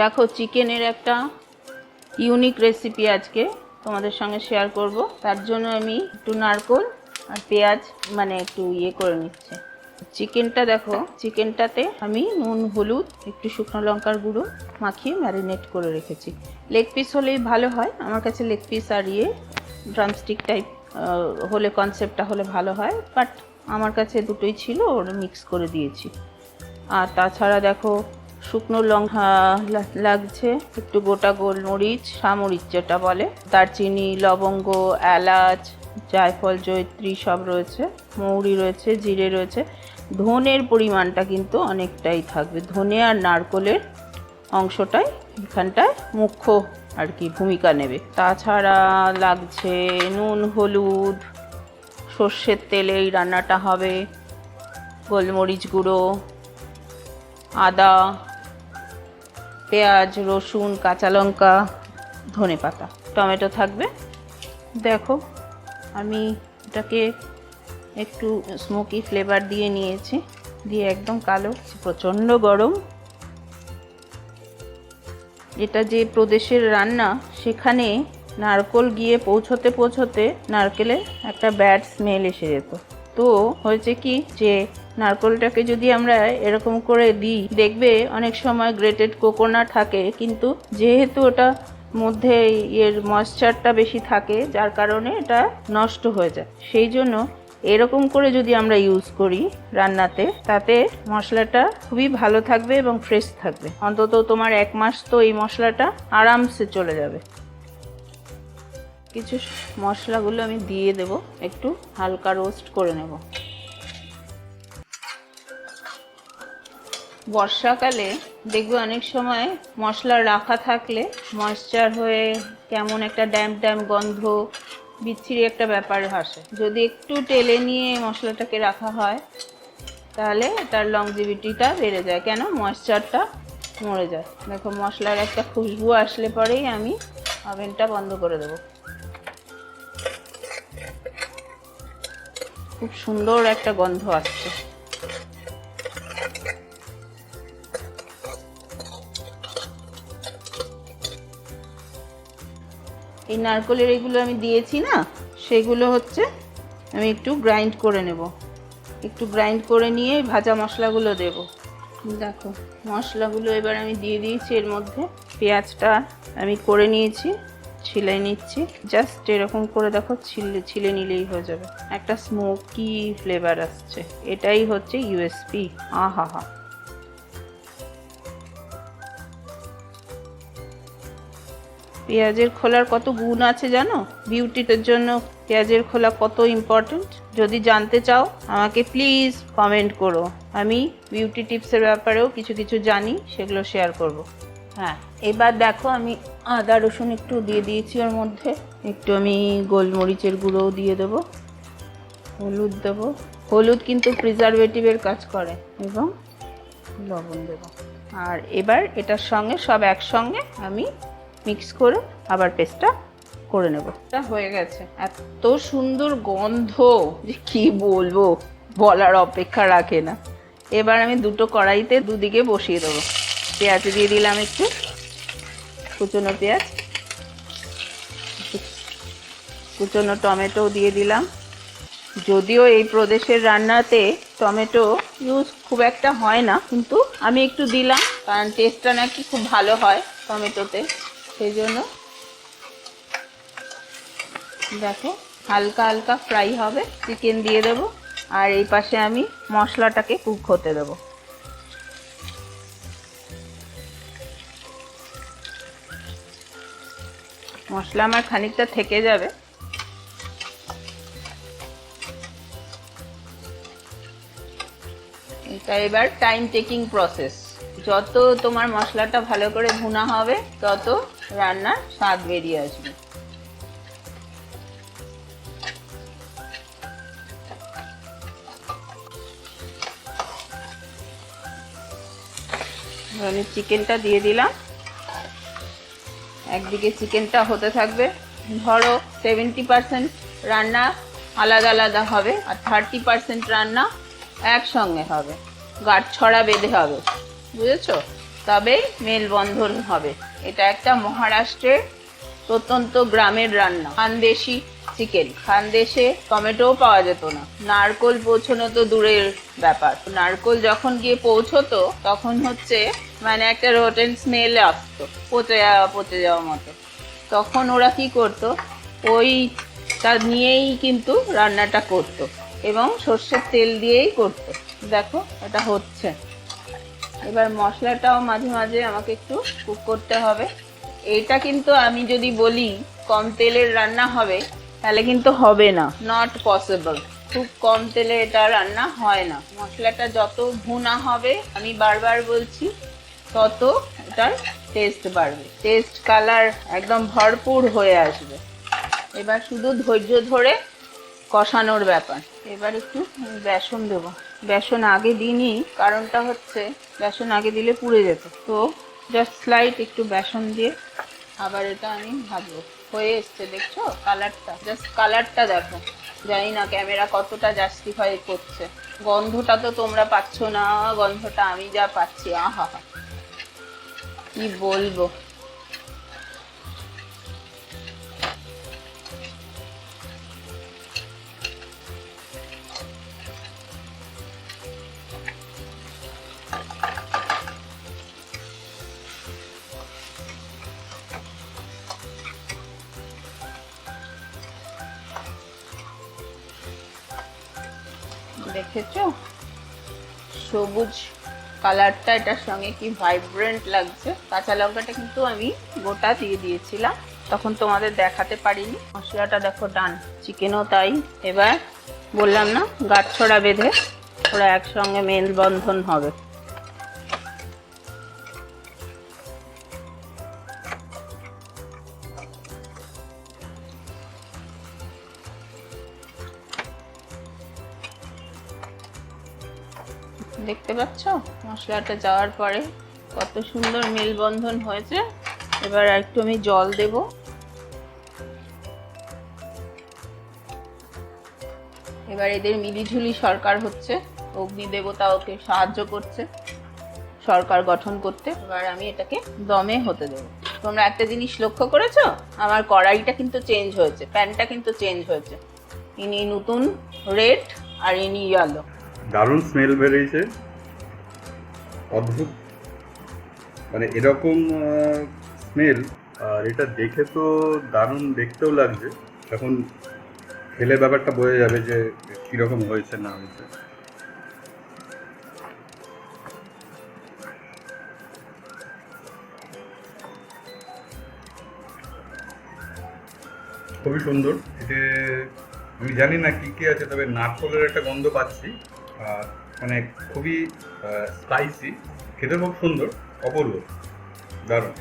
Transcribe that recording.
দেখো চিকেনের একটা ইউনিক রেসিপি আজকে তোমাদের সঙ্গে শেয়ার করব। তার জন্য আমি একটু নারকেল আর পেঁয়াজ মানে একটু করে নিচ্ছি। চিকেনটা দেখো, চিকেনটাতে আমি নুন হলুদ একটু শুকনো লঙ্কার গুঁড়ো মাখিয়ে ম্যারিনেট করে রেখেছি। লেগ পিস হলেই ভালো হয়, আমার কাছে লেগ পিস আর ড্রামস্টিক টাইপ হলে কনসেপ্টটা হলে ভালো হয়, বাট আমার কাছে দুটোই ছিল, ওটা মিক্স করে দিয়েছি। আর তাছাড়া দেখো শুকনো লঙ্কা লাগছে, একটু গোটা গোলমরিচ, সামরিচ যেটা বলে, দারচিনি, লবঙ্গ, এলাচ, জায়ফল, জয়িত্রী সব রয়েছে, মৌরি রয়েছে, জিরে রয়েছে। ধনের পরিমাণটা কিন্তু অনেকটাই থাকবে, ধনে আর নারকেলের অংশটাই এখানটায় মুখ্য আর কি ভূমিকা নেবে। তাছাড়া লাগছে নুন হলুদ, সর্ষের তেলে এই রান্নাটা হবে, গোলমরিচ গুঁড়ো, আদা, পেঁয়াজ, রসুন, কাঁচা লঙ্কা, ধনে পাতা, টমেটো থাকবে। দেখো আমি এটাকে একটু স্মোকি ফ্লেভার দিয়ে নিয়েছি, দিয়ে একদম কালো, প্রচণ্ড গরম। এটা যে প্রদেশের রান্না, সেখানে নারকেল গিয়ে পৌঁছতে নারকেলের একটা ব্যাড স্মেল এসে যেত। তো হয়েছে কি যে নারকেলটাকে যদি আমরা এরকম করে দিই, দেখবে অনেক সময় গ্রেটেড কোকোনাট থাকে, কিন্তু যেহেতু ওটা মধ্যে ময়েশ্চারটা বেশি থাকে, যার কারণে এটা নষ্ট হয়ে যায়। সেই জন্য এরকম করে যদি আমরা ইউজ করি রান্নাতে, তাতে মশলাটা খুবই ভালো থাকবে এবং ফ্রেশ থাকবে। অন্তত তোমার 1 মাস তো এই মশলাটা আরামসে চলে যাবে। কিছু মশলাগুলো আমি দিয়ে দেব, একটু হালকা রোস্ট করে নেব। বর্ষাকালে দেখবে অনেক সময় মশলা রাখা থাকলে ময়েশ্চার হয়ে কেমন একটা ড্যাম্প গন্ধ, বিচ্ছিরি একটা ব্যাপার আসে। যদি একটু টেলে নিয়ে মশলাটাকে রাখা হয়, তাহলে তার লংজিভিটিটা বেড়ে যায়, কেন ময়েশ্চারটা মরে যায়। দেখো মশলার একটা খুশবু আসলে পরেই আমি ওভেনটা বন্ধ করে দেবো। খুব সুন্দর একটা গন্ধ আসছে। এই নারকেলের এগুলো আমি দিয়েছি না, সেগুলো হচ্ছে আমি একটু গ্রাইন্ড করে নেব। একটু গ্রাইন্ড করে নিয়ে ভাজা মশলাগুলো দেব। দেখো মশলাগুলো এবার আমি দিয়ে দিয়েছি এর মধ্যে। পেঁয়াজটা আমি করে নিয়েছি, ছিলে নিচ্ছি, জাস্ট এরকম করে দেখো ছিলে নিলেই হয়ে যাবে। একটা স্মোকি ফ্লেভার আসছে, এটাই হচ্ছে ইউএসপি। আহা হা, পেঁয়াজের খোলার কত গুণ আছে জানো? বিউটির জন্য পেঁয়াজের খোলা কত ইম্পর্টেন্ট। যদি জানতে চাও আমাকে প্লিজ কমেন্ট করো, আমি বিউটি টিপসের ব্যাপারেও কিছু জানি, সেগুলো শেয়ার করব। হ্যাঁ, এবার দেখো আমি আদা রসুন একটু দিয়ে দিয়েছি ওর মধ্যে, একটু আমি গোলমরিচের গুঁড়োও দিয়ে দেবো, হলুদ দেবো, হলুদ কিন্তু প্রিজারভেটিভের কাজ করে, এবং লবণ দেবো। আর এবার এটার সঙ্গে সব একসঙ্গে আমি মিক্স করে আবার পেস্টটা করে নেব। এটা হয়ে গেছে, এত সুন্দর গন্ধ যে কি বলবো, বলার অপেক্ষা রাখে না। এবার আমি দুটো কড়াইতে দুদিকে বসিয়ে দেবো। পেঁয়াজ দিয়ে দিলাম, একটু কুচনো পেঁয়াজ, কুচনো টমেটো দিয়ে দিলাম। যদিও এই প্রদেশের রান্নাতে টমেটো ইউজ খুব একটা হয় না, কিন্তু আমি একটু দিলাম, কারণ টেস্টটা নাকি খুব ভালো হয় টমেটোতে, সেই জন্য। দেখো হালকা হালকা ফ্রাই হবে, চিকেন দিয়ে দেবো, আর এই পাশে আমি মশলাটাকে কুক হতে দেবো। মশলা আমার খানিকটা থেকে যাবে। এটা এবার টাইম টেকিং প্রসেস। যত তোমার মশলাটা ভালো করে ভুনা হবে, তত রান্নার স্বাদ বেরিয়ে আসবে। আমি চিকেনটা দিয়ে দিলাম, একদিকে চিকেনটা হতে থাকবে। ধরো 70% রান্না আলাদা আলাদা হবে, আর 30% রান্না একসঙ্গে হবে, গাঁটছড়া বেঁধে হবে, বুঝেছো? তবেই মেলবন্ধন হবে। এটা একটা মহারাষ্ট্রের প্রত্যন্ত গ্রামের রান্না, খানদেশি চিকেন। খানদেশে টমেটোও পাওয়া যেত না, নারকোল পৌঁছানো তো দূরের ব্যাপার। নারকোল যখন গিয়ে পৌঁছতো তখন হচ্ছে মানে একটা রোটেন স্মেল আসতো, পচে যাওয়া মতো। তখন ওরা কি করতো, ওইটা নিয়েই কিন্তু রান্নাটা করতো এবং সর্ষের তেল দিয়েই করতো। দেখো এটা হচ্ছে। এবার মশলাটাও মাঝে মাঝে আমাকে একটু কুক করতে হবে। এটা কিন্তু আমি যদি বলি কম তেলের রান্না হবে, তাহলে কিন্তু হবে না, নট পসিবল। খুব কম তেলে এটা রান্না হয় না। মশলাটা যত ভুনা হবে, আমি বারবার বলছি, তত এটার টেস্ট বাড়বে, টেস্ট কালার একদম ভরপুর হয়ে আসবে। এবার শুধু ধৈর্য ধরে কষানোর ব্যাপার। এবার একটু বেসন দেবো। বেসন আগে দিইনি, কারণটা হচ্ছে বেসন আগে দিলে পুড়ে যেত। তো জাস্ট স্লাইট একটু বেসন দিয়ে আবার এটা আমি ভাজবো। হয়ে এসছে, দেখছো কালারটা, জাস্ট কালারটা দেখো। জানি না ক্যামেরা কতটা জাস্টিফাই করছে। গন্ধটা তো তোমরা পাচ্ছ না, গন্ধটা আমি যা পাচ্ছি, আহা হা, কি বলবো। দেখেছো সবুজ কালারটা এটার সঙ্গে কি ভাইব্রেন্ট লাগছে। কাঁচা লঙ্কাটা কিন্তু আমি গোটা দিয়ে দিয়েছিলাম, তখন তোমাদের দেখাতে পারিনি। মশলাটা দেখো ডান, চিকেনও তাই। এবার বললাম না, গাঁটছড়া বেঁধে ওরা একসঙ্গে মেলবন্ধন হবে। দেখতে পাচ্ছ মশলাটা যাওয়ার পরে কত সুন্দর মেলবন্ধন হয়েছে। এবার একটু আমি জল দেব। এবার এদের মিলিঝুলি সরকার হচ্ছে, অগ্নি দেবতা ওকে সাহায্য করছে সরকার গঠন করতে। এবার আমি এটাকে দমে হতে দেবো। তোমরা একটা জিনিস লক্ষ্য করেছো, আমার কড়াইটা কিন্তু চেঞ্জ হয়েছে, প্যানটা কিন্তু চেঞ্জ হয়েছে। ইনি নতুন রেড আর ইনি ইয়েলো। দারুণ স্মেল বেরিয়েছে, অদ্ভুত, মানে এরকম স্মেল। আর এটা দেখে তো দারুণ দেখতেও লাগছে, এখন খেলে ব্যাপারটা বোঝা যাবে যে কীরকম হয়েছে না হয়েছে। খুবই সুন্দর। এতে আমি জানি না কী কী আছে, তবে নারকোলের একটা গন্ধ পাচ্ছি, আর মানে খুবই স্পাইসি, খেতে খুব সুন্দর, অপূর্ব, দারুণ।